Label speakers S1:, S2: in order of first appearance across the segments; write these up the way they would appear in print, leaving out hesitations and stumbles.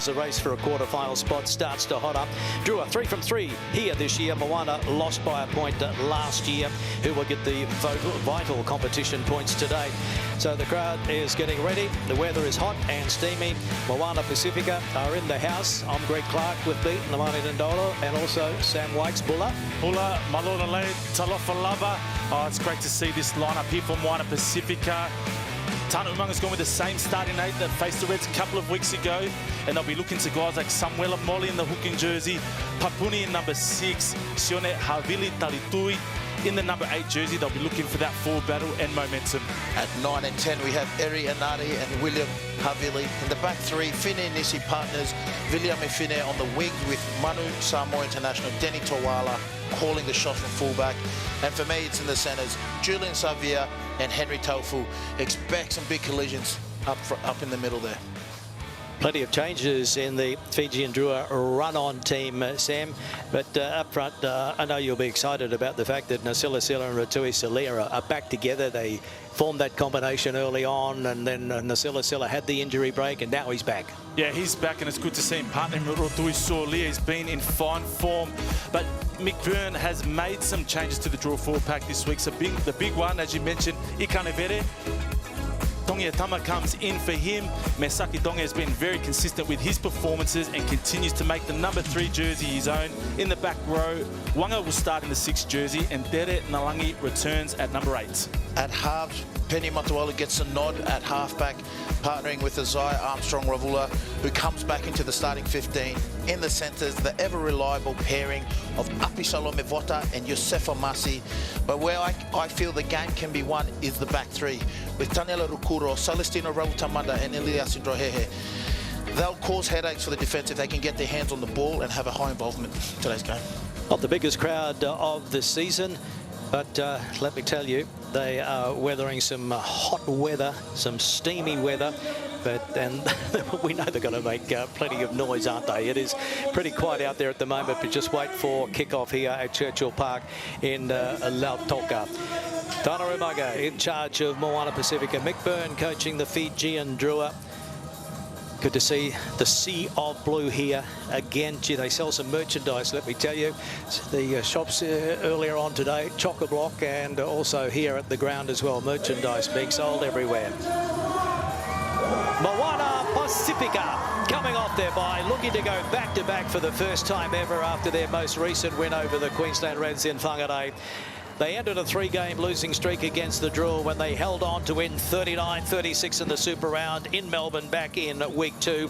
S1: the race for a quarter-final spot starts to hot up. Drua 3 from 3 here this year. Moana lost by a point last year. Who will get the vital competition points today? So the crowd is getting ready. The weather is hot and steamy. Moana Pasifika are in the house. I'm Greg Clark with Beat and Lamani Dandolo, and also Sam Wykes. Bulla,
S2: Malona Le, Talofa Lava. Oh, it's great to see this lineup here for Moana Pasifika. Tana Umanga's gone with the same starting eight that faced the Reds a couple of weeks ago, and they'll be looking to guys like Samuela Moli in the hooking jersey, Papuni in number 6, Sione Havili Talitui in the number 8 jersey. They'll be looking for that forward battle and momentum.
S3: At 9 and 10, we have Eri Anari and William Havili. In the back three, Fine Nisi partners, William Fine on the wing with Manu Samoa International, Denny Tawala calling the shot from fullback. And for me, it's in the centres, Julian Savia and Henry Tofu. Expect some big collisions up in the middle there.
S1: Plenty of changes in the Fijian Drua run-on team, Sam. But up front, I know you'll be excited about the fact that Nasila Silla and Ratui Salira are back together. They formed that combination early on, and then Nasila Silla had the injury break, and now he's back.
S2: Yeah, he's back, and it's good to see him partnering with Ratui Salira. He's been in fine form. But Mick Byrne has made some changes to the draw forward pack this week. So the big one, as you mentioned, Ikanevere. Tongia Tama comes in for him. Mesaki Tonga has been very consistent with his performances and continues to make the number 3 jersey his own. In the back row, Wanga will start in the 6th jersey, and Dere Nalangi returns at number 8.
S3: At halves, Penny Matuala gets a nod at halfback, partnering with Isaiah Armstrong-Ravula, who comes back into the starting 15. In the centres, the ever-reliable pairing of Apisalo Mevota and Yosefa Masi. But where I feel the game can be won is the back three, with Taniela Rukuro, Celestino Rautamanda and Elias Indrohehe. They'll cause headaches for the defence if they can get their hands on the ball and have a high involvement in today's game.
S1: Not the biggest crowd of the season, but let me tell you, they are weathering some hot weather, some steamy weather. And we know they're going to make plenty of noise, aren't they? It is pretty quiet out there at the moment, but just wait for kickoff here at Churchill Park in Lautoka. Tana Umaga in charge of Moana Pasifika. Mick Byrne coaching the Fijian Drua. Good to see the sea of blue here again. Gee, they sell some merchandise, let me tell you. The shops earlier on today, Chock-a-Block, and also here at the ground as well. Merchandise being sold everywhere. Moana Pasifika coming off their bye, looking to go back-to-back for the first time ever after their most recent win over the Queensland Reds in Whangarei. They ended a 3-game losing streak against the Drua when they held on to win 39-36 in the Super Round in Melbourne back in week 2.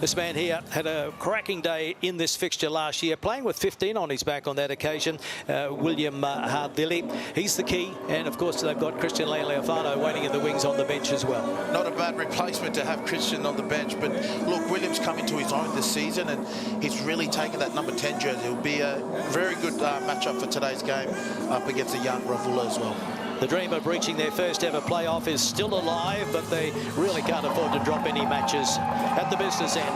S1: This man here had a cracking day in this fixture last year, playing with 15 on his back on that occasion. William Havili, he's the key. And of course, they've got Christian Lealiafano waiting in the wings on the bench as well.
S3: Not a bad replacement to have Christian on the bench, but look, Williams coming to his own this season, and he's really taken that number 10 jersey. It'll be a very good matchup for today's game up against the young Ravula as well.
S1: The dream of reaching their first ever playoff is still alive, but they really can't afford to drop any matches at the business end.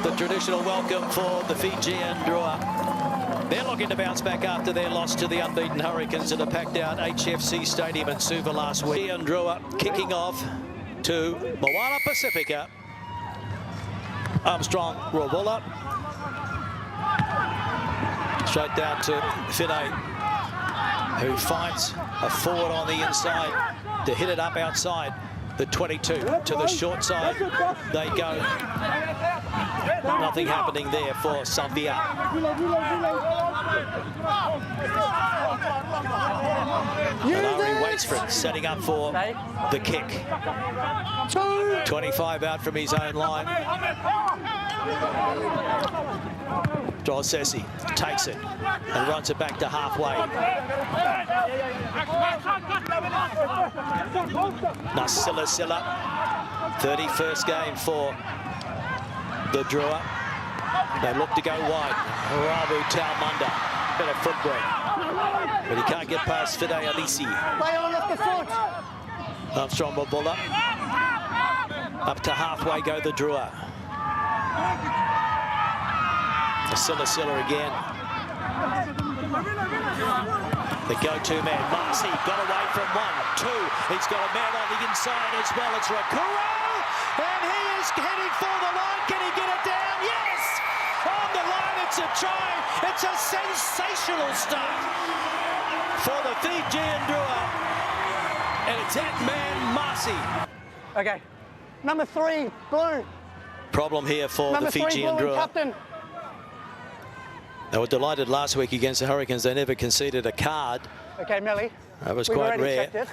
S1: The traditional welcome for the Fijian Drua. They're looking to bounce back after their loss to the unbeaten Hurricanes at a packed-out HFC Stadium in Suva last week. Fijian Drua kicking off to Moana Pasifika. Armstrong Ravula. Straight down to Fine, who finds a forward on the inside to hit it up outside the 22 to the short side. They go. Nothing happening there for Savia. And Ari waits for it, setting up for the kick. 25 out from his own line. Drossesi takes it and runs it back to halfway. Nasila Silla, 31st game for the Drua. They look to go wide. Rabu Taumanda, better footwork, but he can't get past Fide Alisi. Armstrong Mabulla. Up to halfway go the Drua. Silla again. The go-to man, Marcy, got away from 1, 2, He's got a man on the inside as well. It's Rakuro, and he is heading for the line. Can he get it down? Yes! On the line, it's a try. It's a sensational start for the Fijian Drua. And it's that man, Marcy.
S4: Okay. Number 3, blue.
S1: Problem here for
S4: Number
S1: the Fijian
S4: 3, blue,
S1: Drua.
S4: captain.
S1: They were delighted last week against the Hurricanes. They never conceded a card.
S4: Okay, Melly.
S1: That was
S4: We've
S1: quite
S4: already
S1: rare.
S4: checked it.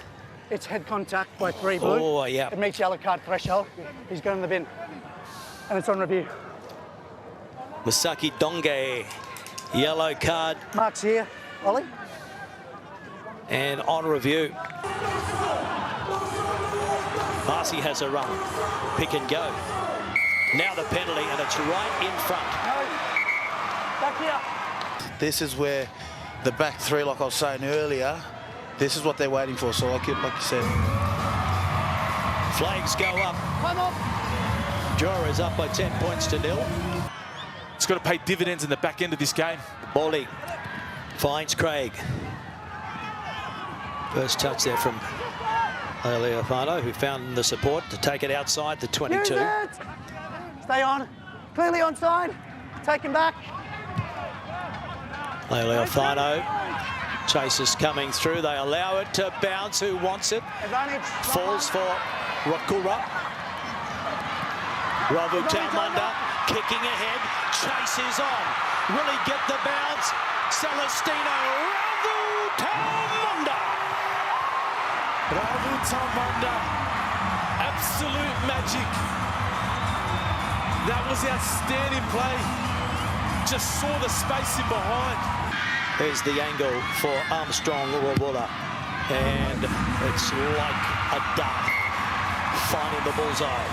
S4: It's head contact by 3 blue.
S1: Oh, yeah.
S4: It meets yellow card threshold. He's going in the bin. And it's on review.
S1: Masaki Donge, yellow card
S4: Mark's here. Ollie?
S1: and on review. Marcy has a run. Pick and go. Now the penalty, and it's right in front.
S4: Back here.
S3: This is where the back three, like I was saying earlier, this is what they're waiting for. So like you said.
S1: Flags go up.
S4: Come on.
S1: Drua is up by 10 points to 0.
S2: It's got to pay dividends in the back end of this game.
S1: Bally finds Craig. First touch there from Leofano, who found the support to take it outside the 22.
S4: Use it. Stay on. Clearly onside. Take him back.
S1: Leofano. Chasers coming through. They allow it to bounce. Who wants it?
S4: Advantage.
S1: Falls for Rakura. Ravu Talmunda kicking ahead. Chases on. Will he get the bounce? Celestino. Ravu Talmunda.
S2: Ravu Talmunda. Absolute magic. That was outstanding play. Just saw the space in behind.
S1: There's the angle for Armstrong Rawula. And it's like a dart finding the bullseye.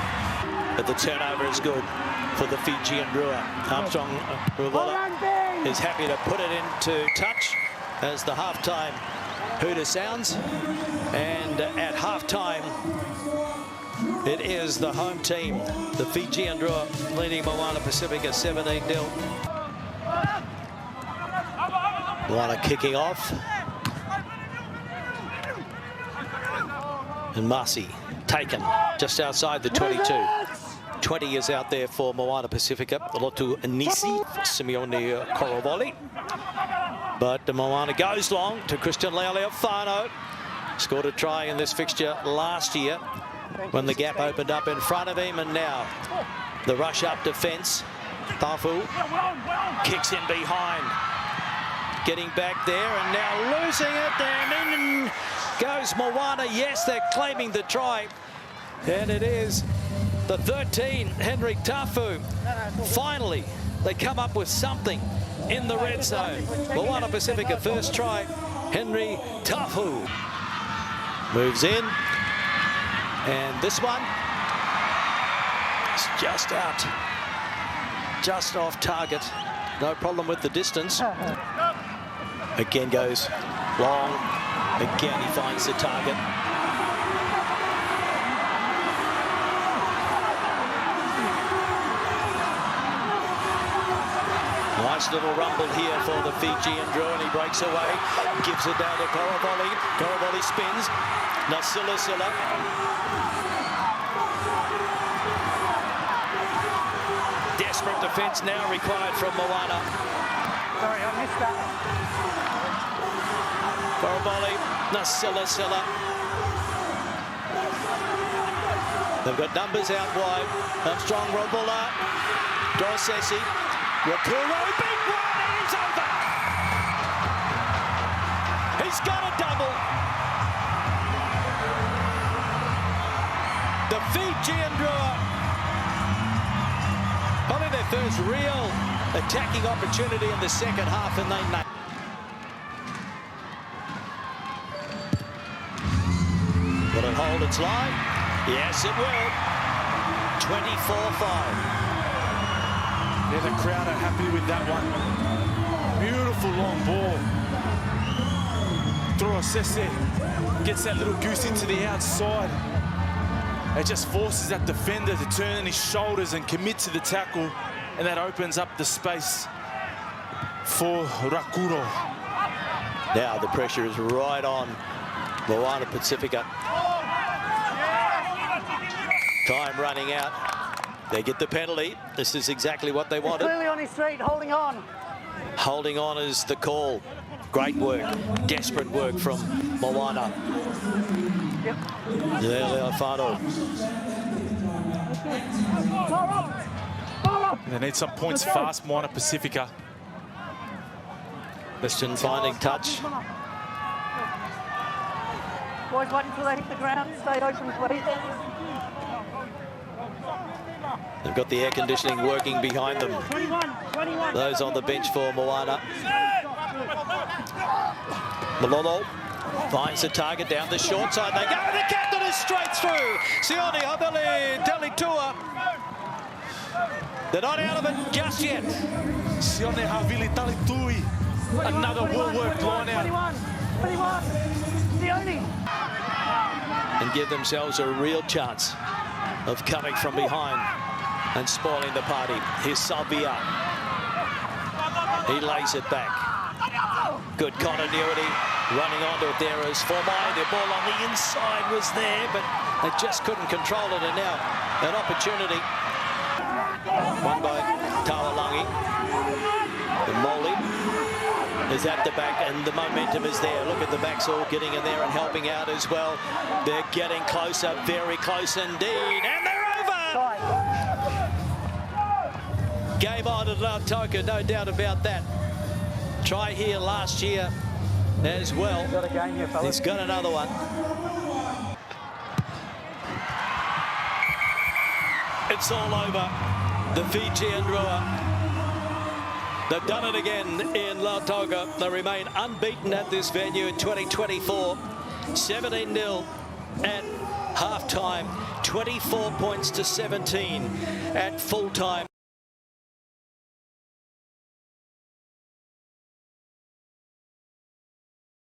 S1: But the turnover is good for the Fijian Drua. Armstrong Rawula is happy to put it into touch as the halftime hooter sounds. And at halftime, it is the home team, the Fijian Drua, leading Moana Pasifika 17-0. Moana kicking off. And Marcy taken just outside the 22. 20 is out there for Moana Pasifika. Lotu Nisi, Simeone Korovoli. But the Moana goes long to Christian Leofano. Scored a try in this fixture last year when the gap opened up in front of him. And now the rush up defence. Tafu kicks in behind. Getting back there and now losing it. And in goes Moana. Yes, they're claiming the try. And it is the 13, Henrik Tafu. Finally, they come up with something in the red zone. Moana Pasifika first try. Henry Tafu moves in. And this one is just out. Just off target. No problem with the distance. Again goes long. Again he finds the target. Nice little rumble here for the Fijian Drua, and he breaks away. Gives it down to Korovoli. Korovoli spins. Nasila. Desperate defence now required from Moana.
S4: Sorry, I missed that.
S1: Korovoli, Nasila. They've got numbers out wide. Armstrong, Rawula, Dorsesi, Rakuro, big one, and it's over. He's got a double. The Fijian Drua, probably their first real attacking opportunity in the second half, and they nailed. Will it hold its line? Yes, it will. 24-5.
S2: Yeah, the crowd are happy with that one. Beautiful long ball. Drua gets that little goose into the outside. It just forces that defender to turn on his shoulders and commit to the tackle, and that opens up the space for Rakuro.
S1: Now the pressure is right on Moana Pasifika. Time running out. They get the penalty. This is exactly what they wanted.
S4: Clearly on his feet, holding on.
S1: Holding on is the call. Great work, desperate work from Moana.
S4: Yep.
S1: There, Leofano.
S2: They need some points fast, Moana Pasifika.
S1: Christian finding touch.
S4: Boys, wait until they hit the ground. Stay open, please.
S1: They've got the air conditioning working behind them.
S4: 21.
S1: Those on the bench for Moana. Malolo finds the target down the short side. They go, the captain is straight through. Sione Havili Delitua. They're not out of it just yet.
S2: Sione Havili Talitui. Another well-worked line out.
S4: 21. Sione.
S1: And give themselves a real chance of coming from behind and spoiling the party. Here's Salvia. He lays it back. Good continuity. Running onto it there is Formai. The ball on the inside was there, but they just couldn't control it. And now an opportunity. Won by Tawalangi. The Moli is at the back and the momentum is there. Look at the backs all getting in there and helping out as well. They're getting closer, very close indeed. And they're over! Game on at Lautoka, no doubt about that. Try here last year as well.
S4: Got a game here, fellas.
S1: He's got another one. It's all over. The Fijian Drua. They've done it again in Lautoka. They remain unbeaten at this venue in 2024. 17-0 at half-time. 24 points to 17 at full-time.